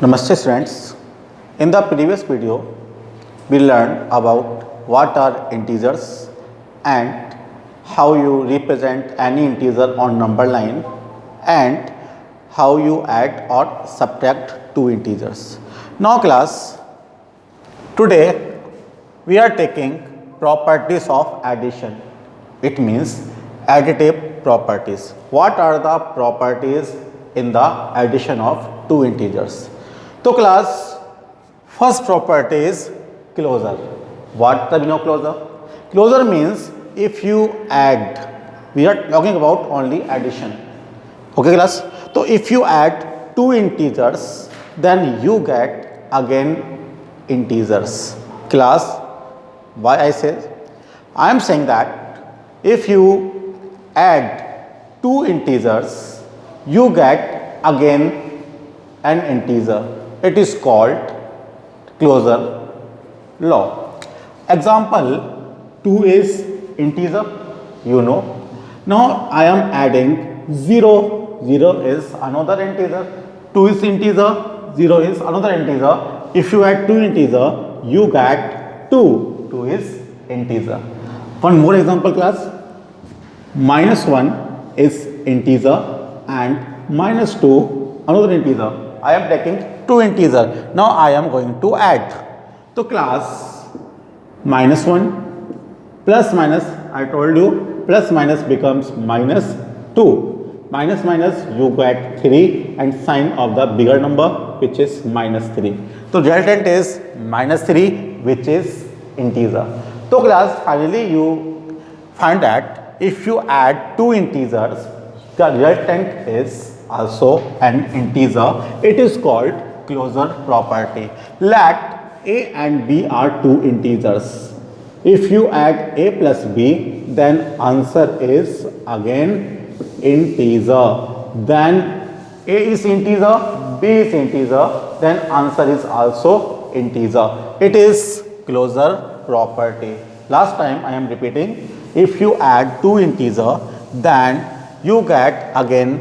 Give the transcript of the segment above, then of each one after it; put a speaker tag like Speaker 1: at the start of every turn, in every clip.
Speaker 1: Namaste students. In the previous video, we learned about what are integers and how you represent any integer on number line and how you add or subtract two integers. Now class, today we are taking properties of addition. It means additive properties. What are the properties in the addition of two integers? So class, first property is closure. What the meaning of closure? Closure means if you add, we are talking about only addition. Okay class, so if you add two integers, then you get again integers. Class, why I say? I am saying that if you add two integers, you get again an integer. It is called closure law. Example 2 is integer, you know. Now I am adding 0. 0 is another integer. 2 is integer. 0 is another integer. If you add two integer, you get 2. 2 is integer. One more example class. -1 is integer and -2 another integer. I am taking two integer. Now I am going to add. So class, -1 plus minus, I told you plus minus becomes -2. Minus minus you get 3 and sign of the bigger number which is -3. So resultant is -3 which is integer. So class, finally you find that if you add two integers, the resultant is also an integer. It is called closure property. Let a and b are two integers. If you add a plus b, then answer is again integer. Then a is integer, b is integer, then answer is also integer. It is closure property. Last time I am repeating, if you add two integer, then you get again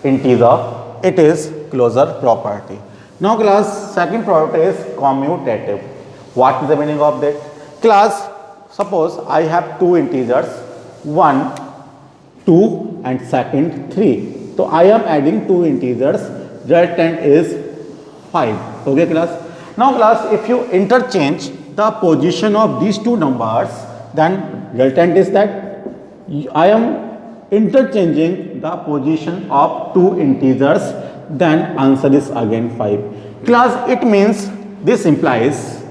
Speaker 1: integer. It is closure property. Now class, second property is commutative. What is the meaning of that? Class, suppose I have two integers, 1, 2 and second 3. So I am adding two integers, resultant is 5. Okay class. Now class, if you interchange the position of these two numbers, then resultant is that I am interchanging the position of two integers, then answer is again 5. Class, it means this implies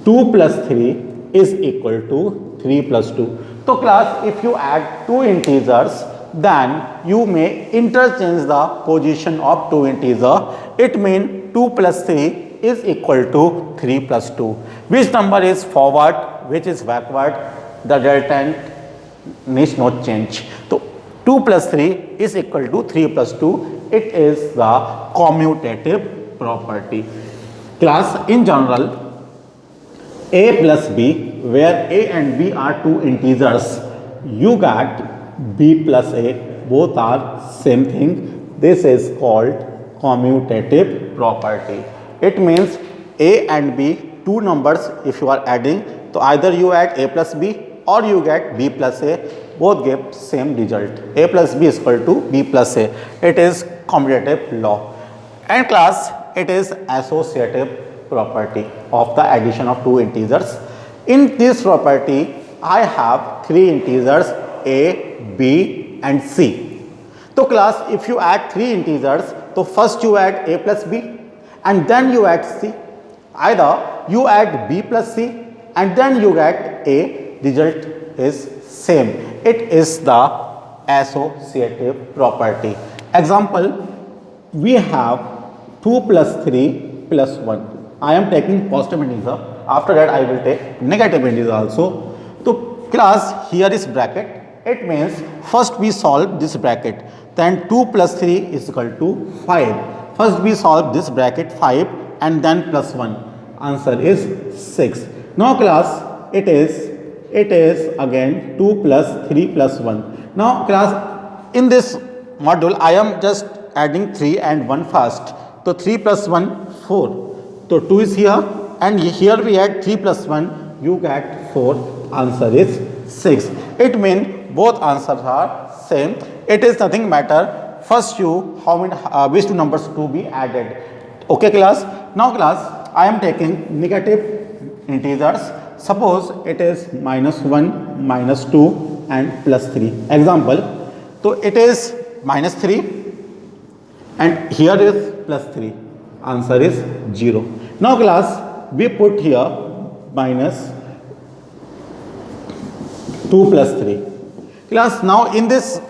Speaker 1: 2 plus 3 is equal to 3 plus 2. So class, if you add two integers, then you may interchange the position of two integers. It means 2 plus 3 is equal to 3 plus 2. Which number is forward, which is backward, the resultant needs not change. So 2 plus 3 is equal to 3 plus 2. It is the commutative property. Class, in general, a plus b, where a and b are two integers, you get b plus a, both are same thing. This is called commutative property. It means a and b, two numbers if you are adding, so either you add a plus b or you get b plus a, both give same result. A plus b is equal to b plus a. It is commutative law. And class, it is associative property of the addition of two integers. In this property, I have three integers a, b and c. So class, if you add three integers, so first you add a plus b and then you add c. Either you add b plus c and then you get a, result is same. It is the associative property. Example, we have 2 plus 3 plus 1. I am taking positive integer. After that I will take negative integer also. So class, here is bracket. It means first we solve this bracket. Then 2 plus 3 is equal to 5. First we solve this bracket 5 and then plus 1. Answer is 6. Now class, it is again 2 plus 3 plus 1. Now class, in this module I am just adding 3 and 1 first. So 3 plus 1, 4. So 2 is here and here we add 3 plus 1, you get 4. Answer is 6. It means both answers are same. It is nothing matter. First you how many which two numbers to be added. Okay class. Now class, I am taking negative integers. Suppose it is minus 1, minus 2 and plus 3. Example. So it is minus 3 and here is plus 3. Answer is 0. Now class, we put here minus 2 plus 3. Class, now in this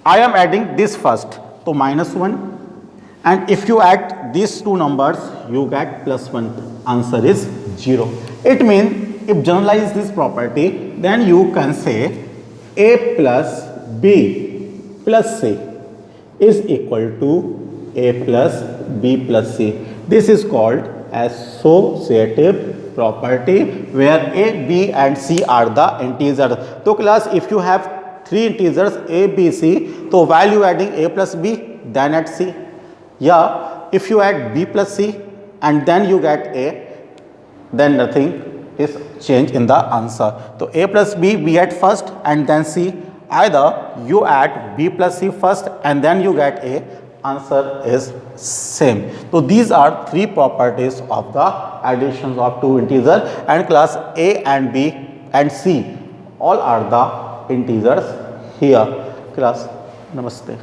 Speaker 1: I am adding this first. So minus 1 and if you add these two numbers you get plus 1. Answer is 0. It means if generalize this property then you can say a plus b plus c is equal to a plus b plus c. This is called associative property where a, b and c are the integers. So class, if you have three integers a, b, c, so value adding a plus b then add c. Yeah, if you add b plus c and then you get a, then nothing is change in the answer. So a plus b we add first and then c. Either you add b plus c first and then you get a, answer is same. So these are three properties of the additions of two integers, and class a and b and c all are the integers here. Class, namaste.